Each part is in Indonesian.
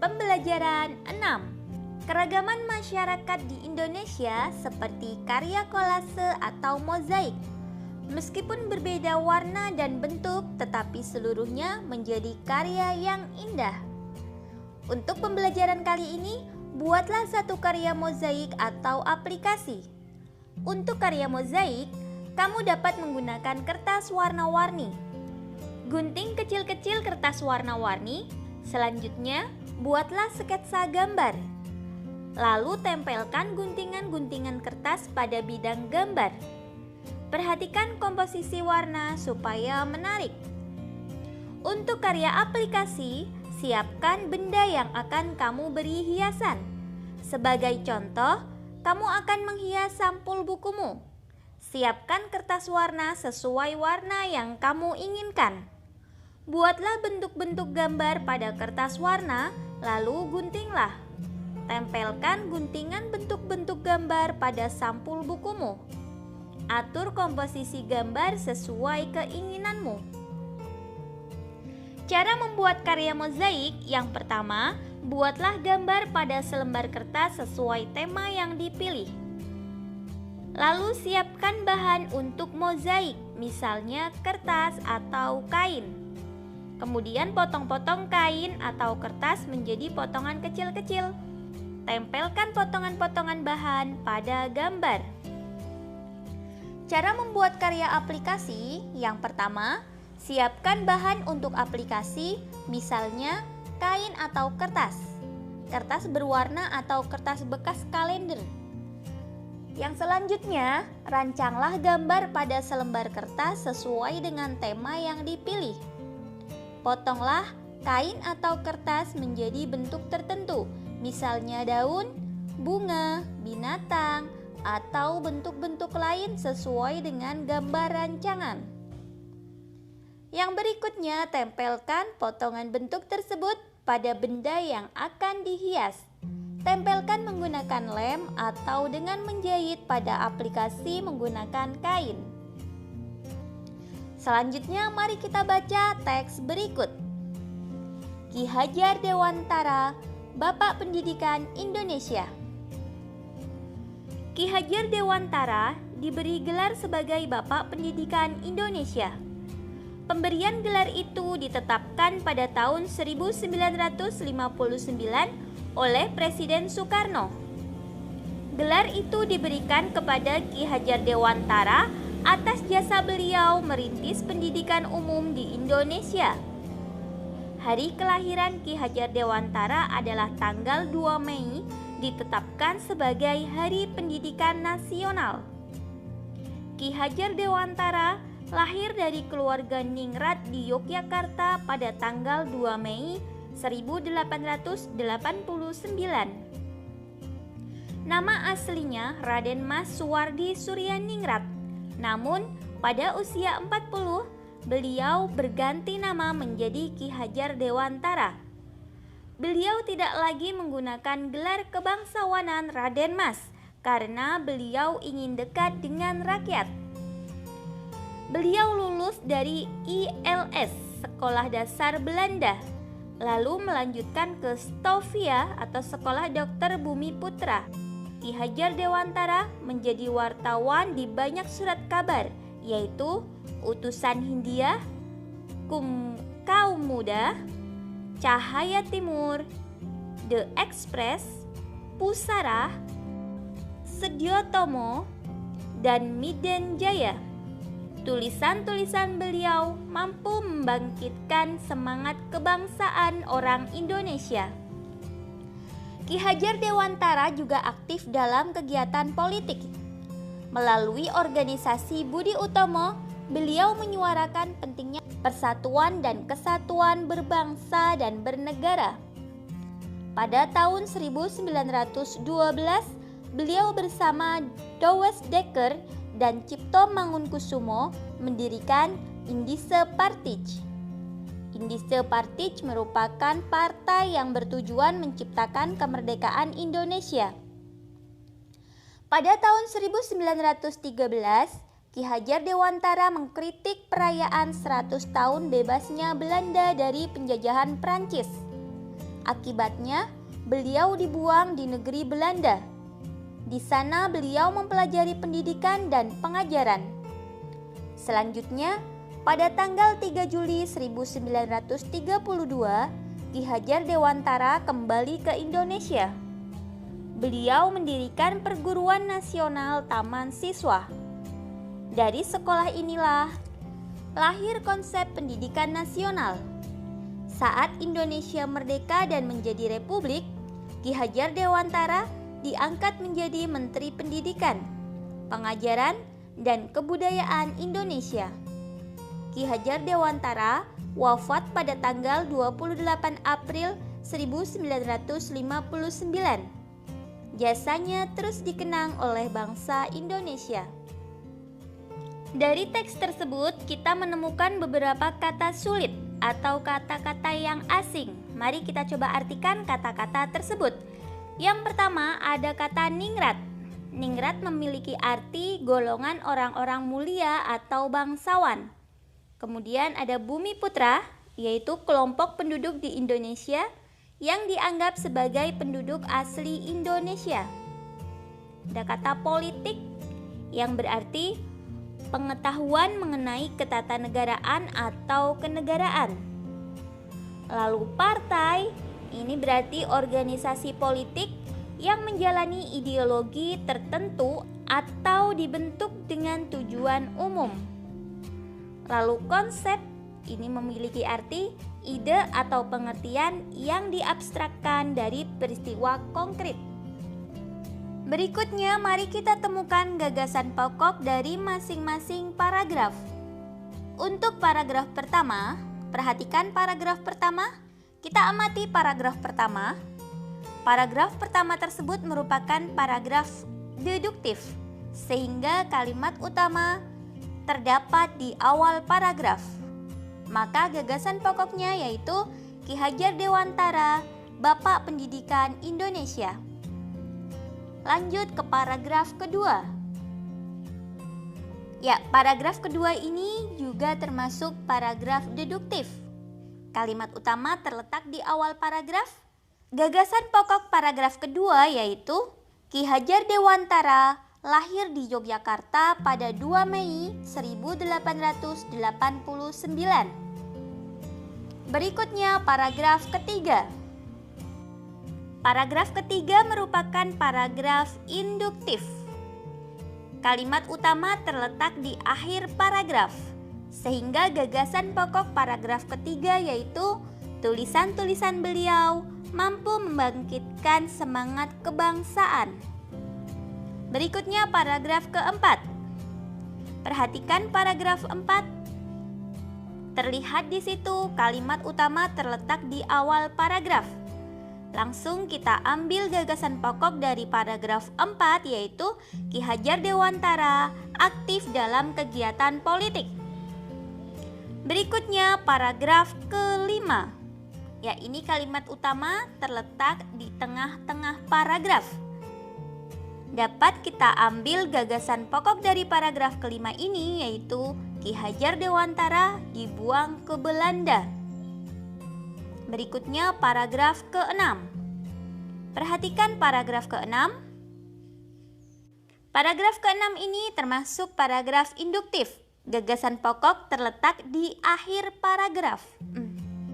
Pembelajaran 6. Keragaman masyarakat di Indonesia seperti karya kolase atau mozaik. Meskipun berbeda warna dan bentuk, tetapi seluruhnya menjadi karya yang indah. Untuk pembelajaran kali ini, buatlah satu karya mozaik atau aplikasi. Untuk karya mozaik, kamu dapat menggunakan kertas warna-warni. Gunting kecil-kecil kertas warna-warni. Selanjutnya, buatlah sketsa gambar. Lalu tempelkan guntingan-guntingan kertas pada bidang gambar. Perhatikan komposisi warna supaya menarik. Untuk karya aplikasi, siapkan benda yang akan kamu beri hiasan. Sebagai contoh, kamu akan menghias sampul bukumu. Siapkan kertas warna sesuai warna yang kamu inginkan. Buatlah bentuk-bentuk gambar pada kertas warna, lalu guntinglah. Tempelkan guntingan bentuk-bentuk gambar pada sampul bukumu. Atur komposisi gambar sesuai keinginanmu. Cara membuat karya mozaik: yang pertama, buatlah gambar pada selembar kertas sesuai tema yang dipilih. Lalu siapkan bahan untuk mozaik, misalnya kertas atau kain. Kemudian potong-potong kain atau kertas menjadi potongan kecil-kecil. Tempelkan potongan-potongan bahan pada gambar. Cara membuat karya aplikasi: yang pertama, siapkan bahan untuk aplikasi, misalnya kain atau kertas, kertas berwarna atau kertas bekas kalender. Yang selanjutnya, rancanglah gambar pada selembar kertas sesuai dengan tema yang dipilih. Potonglah kain atau kertas menjadi bentuk tertentu, misalnya daun, bunga, binatang, atau bentuk-bentuk lain sesuai dengan gambar rancangan. Yang berikutnya, tempelkan potongan bentuk tersebut pada benda yang akan dihias. Tempelkan menggunakan lem atau dengan menjahit pada aplikasi menggunakan kain. Selanjutnya, mari kita baca teks berikut. Ki Hajar Dewantara, Bapak Pendidikan Indonesia. Ki Hajar Dewantara diberi gelar sebagai Bapak Pendidikan Indonesia. Pemberian gelar itu ditetapkan pada tahun 1959 oleh Presiden Soekarno. Gelar itu diberikan kepada Ki Hajar Dewantara atas jasa beliau merintis pendidikan umum di Indonesia. Hari kelahiran Ki Hajar Dewantara adalah tanggal 2 Mei, ditetapkan sebagai Hari Pendidikan Nasional. Ki Hajar Dewantara lahir dari keluarga ningrat di Yogyakarta pada tanggal 2 Mei 1889. Nama aslinya Raden Mas Suwardi Suryaningrat. Namun, pada usia 40, beliau berganti nama menjadi Ki Hajar Dewantara. Beliau tidak lagi menggunakan gelar kebangsawanan Raden Mas karena beliau ingin dekat dengan rakyat. Beliau lulus dari ILS, Sekolah Dasar Belanda, lalu melanjutkan ke Stovia atau Sekolah Dokter Bumi Putra. Ki Hajar Dewantara menjadi wartawan di banyak surat kabar, yaitu Utusan Hindia, Kaum Muda, Cahaya Timur, The Express, Pusara, Sedyotomo, dan Miden Jaya. Tulisan-tulisan beliau mampu membangkitkan semangat kebangsaan orang Indonesia. Ki Hajar Dewantara juga aktif dalam kegiatan politik. Melalui organisasi Budi Utomo, beliau menyuarakan pentingnya persatuan dan kesatuan berbangsa dan bernegara. Pada tahun 1912, beliau bersama Douwes Dekker dan Cipto Mangunkusumo mendirikan Indische Partij. Indische Partij merupakan partai yang bertujuan menciptakan kemerdekaan Indonesia. Pada tahun 1913, Ki Hajar Dewantara mengkritik perayaan 100 tahun bebasnya Belanda dari penjajahan Prancis. Akibatnya, beliau dibuang di negeri Belanda. Di sana beliau mempelajari pendidikan dan pengajaran. Selanjutnya, pada tanggal 3 Juli 1932, Ki Hajar Dewantara kembali ke Indonesia. Beliau mendirikan Perguruan Nasional Taman Siswa. Dari sekolah inilah lahir konsep pendidikan nasional. Saat Indonesia merdeka dan menjadi republik, Ki Hajar Dewantara diangkat menjadi Menteri Pendidikan, Pengajaran, dan Kebudayaan Indonesia. Ki Hajar Dewantara wafat pada tanggal 28 April 1959. Jasanya terus dikenang oleh bangsa Indonesia. Dari teks tersebut kita menemukan beberapa kata sulit atau kata-kata yang asing. Mari kita coba artikan kata-kata tersebut. Yang pertama ada kata ningrat. Ningrat memiliki arti golongan orang-orang mulia atau bangsawan. Kemudian ada bumi putra, yaitu kelompok penduduk di Indonesia yang dianggap sebagai penduduk asli Indonesia. Ada kata politik yang berarti pengetahuan mengenai ketatanegaraan atau kenegaraan. Lalu partai, ini berarti organisasi politik yang menjalani ideologi tertentu atau dibentuk dengan tujuan umum. Lalu konsep, ini memiliki arti ide atau pengertian yang diabstrakkan dari peristiwa konkret. Berikutnya, mari kita temukan gagasan pokok dari masing-masing paragraf. Untuk paragraf pertama, perhatikan paragraf pertama. Kita amati paragraf pertama. Paragraf pertama tersebut merupakan paragraf deduktif, sehingga kalimat utama terdapat di awal paragraf. Maka gagasan pokoknya yaitu Ki Hajar Dewantara, Bapak Pendidikan Indonesia. Lanjut ke paragraf kedua. Ya, paragraf kedua ini juga termasuk paragraf deduktif. Kalimat utama terletak di awal paragraf. Gagasan pokok paragraf kedua yaitu Ki Hajar Dewantara lahir di Yogyakarta pada 2 Mei 1889. Berikutnya paragraf ketiga. Paragraf ketiga merupakan paragraf induktif. Kalimat utama terletak di akhir paragraf, sehingga gagasan pokok paragraf ketiga yaitu tulisan-tulisan beliau mampu membangkitkan semangat kebangsaan. Berikutnya paragraf keempat. Perhatikan paragraf 4. Terlihat di situ kalimat utama terletak di awal paragraf. Langsung kita ambil gagasan pokok dari paragraf 4 yaitu Ki Hajar Dewantara aktif dalam kegiatan politik. Berikutnya paragraf kelima. Ya, ini kalimat utama terletak di tengah-tengah paragraf. Dapat kita ambil gagasan pokok dari paragraf kelima ini yaitu Ki Hajar Dewantara dibuang ke Belanda. Berikutnya paragraf ke-6. Perhatikan paragraf ke-6. Paragraf ke-6 ini termasuk paragraf induktif. Gagasan pokok terletak di akhir paragraf.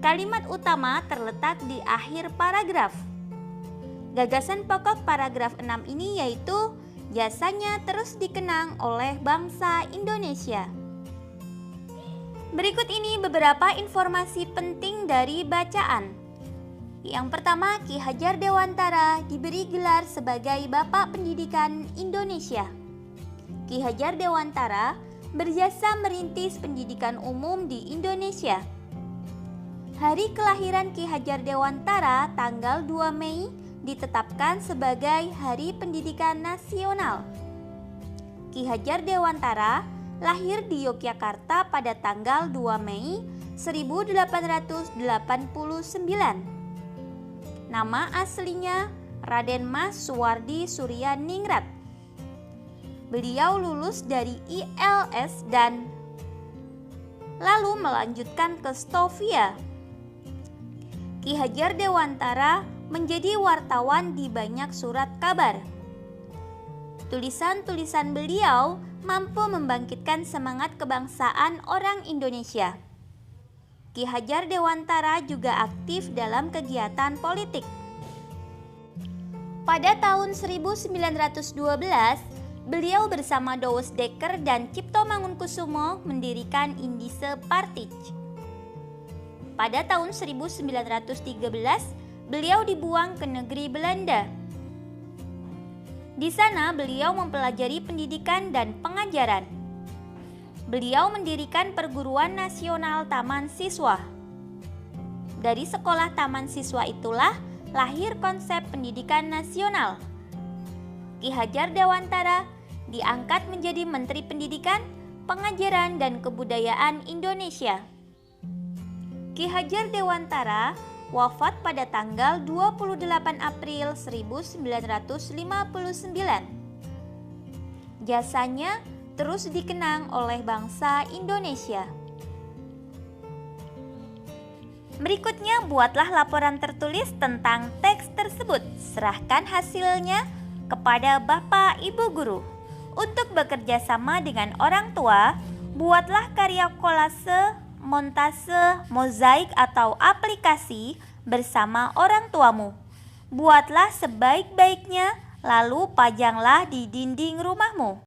Kalimat utama terletak di akhir paragraf. Gagasan pokok paragraf 6 ini yaitu jasanya terus dikenang oleh bangsa Indonesia. Berikut ini beberapa informasi penting dari bacaan. Yang pertama, Ki Hajar Dewantara diberi gelar sebagai Bapak Pendidikan Indonesia. Ki Hajar Dewantara berjasa merintis pendidikan umum di Indonesia. Hari kelahiran Ki Hajar Dewantara tanggal 2 Mei ditetapkan sebagai Hari Pendidikan Nasional. Ki Hajar Dewantara lahir di Yogyakarta pada tanggal 2 Mei 1889. Nama aslinya Raden Mas Suwardi Surya Ningrat. Beliau lulus dari ILS dan lalu melanjutkan ke Stovia. Ki Hajar Dewantara menjadi wartawan di banyak surat kabar. Tulisan-tulisan beliau mampu membangkitkan semangat kebangsaan orang Indonesia. Ki Hajar Dewantara juga aktif dalam kegiatan politik. Pada tahun 1912, beliau bersama Douwes Dekker dan Cipto Mangunkusumo mendirikan Indische Partij. Pada tahun 1913, beliau dibuang ke negeri Belanda. Di sana beliau mempelajari pendidikan dan pengajaran. Beliau mendirikan Perguruan Nasional Taman Siswa. Dari sekolah Taman Siswa itulah lahir konsep pendidikan nasional. Ki Hajar Dewantara diangkat menjadi Menteri Pendidikan, Pengajaran, dan Kebudayaan Indonesia. Ki Hajar Dewantara wafat pada tanggal 28 April 1959. Jasanya terus dikenang oleh bangsa Indonesia. Berikutnya buatlah laporan tertulis tentang teks tersebut. Serahkan hasilnya kepada Bapak Ibu Guru. Untuk bekerja sama dengan orang tua, buatlah karya kolase, montase, mozaik atau aplikasi bersama orang tuamu. Buatlah sebaik-baiknya, lalu pajanglah di dinding rumahmu.